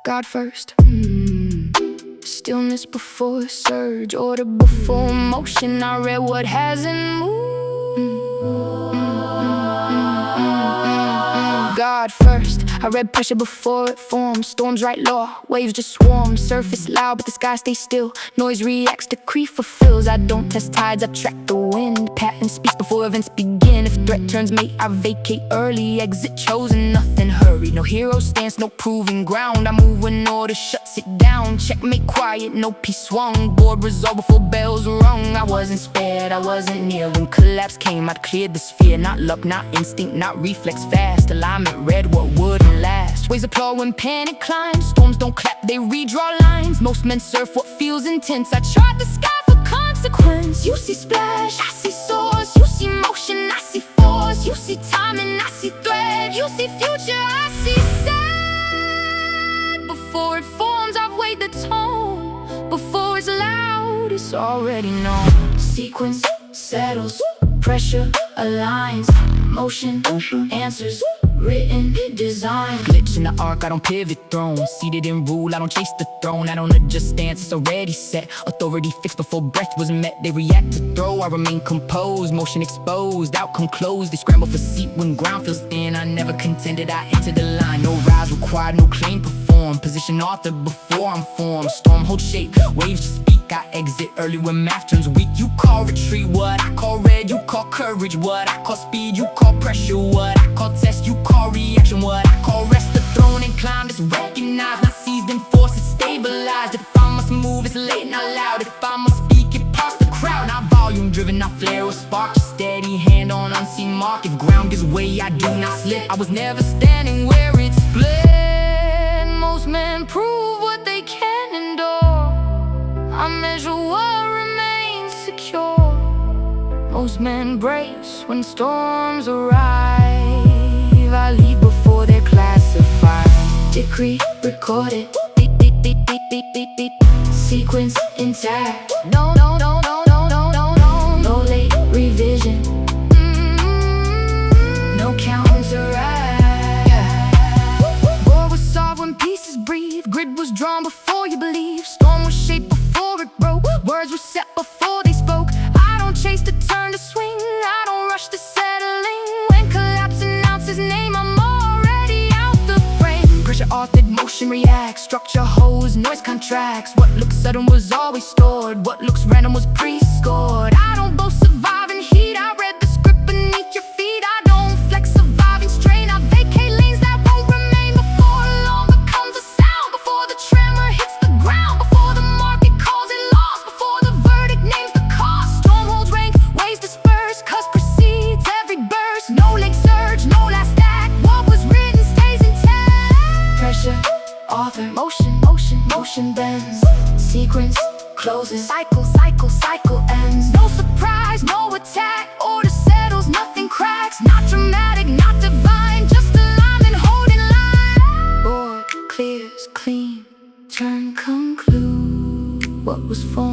God first. Stillness before surge, order before motion. I read what hasn't moved. God first. I read pressure before it forms. Storms write law, waves just swarm. Surface loud, but the sky stays still. Noise reacts, decree fulfills. I don't test tides, I track the wind. Pattern speaks before events begin. If threat turns mate, I vacate early. Exit chosen, nothing hurried. No hero stance, no proving ground. I move when order shuts it down. Checkmate quiet, no peace swung. Board resolved before bells rung. I wasn't spared, I wasn't near. When collapse came, I'd cleared the sphere. Not luck, not instinct, not reflex. Fast alignment, read what wouldn't last. Waves applaud when panic climbs. Storms don't clap, they redraw lines. Most men surf what feels intense. I chart the sky for consequence. You see splash, I see source. You see motion, I see force. You see timing, I see thread. You see future, I see sad. Before it forms, I've weighed the tone. Before it's loud, it's already known. Sequence settles, pressure aligns. Motion answers, written design. Glitch in the arc, I don't pivot throne. Seated in rule, I don't chase the throne. I don't adjust stance, it's already set. Authority fixed before breath was met. They react to throw, I remain composed. Motion exposed, outcome closed. They scramble for seat when ground feels thin. I never contended, I entered the line. No rise required, no claim performed. Position author before I'm formed. Storm hold shape, waves just speak. I exit early when math turns weak. You call retreat, what I call red. You call courage, what I call speed. You call pressure, what I call test. You call reaction, what I call rest. The throne inclined is recognized, not seized in force, it's stabilized. If I must move, it's late, not loud. If I must speak, it parts the crowd. Not volume driven, not flare or spark. Just steady hand on unseen mark. If ground gives way, I do not slip. I was never standing where it split. Most men prove what they can endure. I measure what remains secure. Most men brace when storms arrive. I leave before they're classified. Decree recorded, sequence intact. No, no, no, no, no, no, no, no. No late revision. No counteract. War was solved when pieces breathe. Grid was drawn before you believe. Storm was shaped before it broke. Words were set before they spoke. I don't chase the turn to swing. I don't rush the settling. When collapse announces name, I'm already out the frame. Pressure authored, motion reacts. Structure holds, noise contracts. What looks sudden was always stored. What looks random was pre-scored. I don't boast surviving heat. I read the script beneath your feet. I don't flex surviving strain. I vacate lanes that won't remain. Before alarm becomes a sound. Before the tremor hits the ground. Before the market calls it lost. Before the verdict names the cost. Storm holds rank, waves disperse. Cause precedes every burst. No late surge, no last act. What was written stays intact. Pressure, author, motion bends. Sequence closes, cycle ends. No surprise, no attack. Order settles, nothing cracks. Not dramatic, not divine. Just alignment holding line. Board clears, clean, turn conclude. What was formed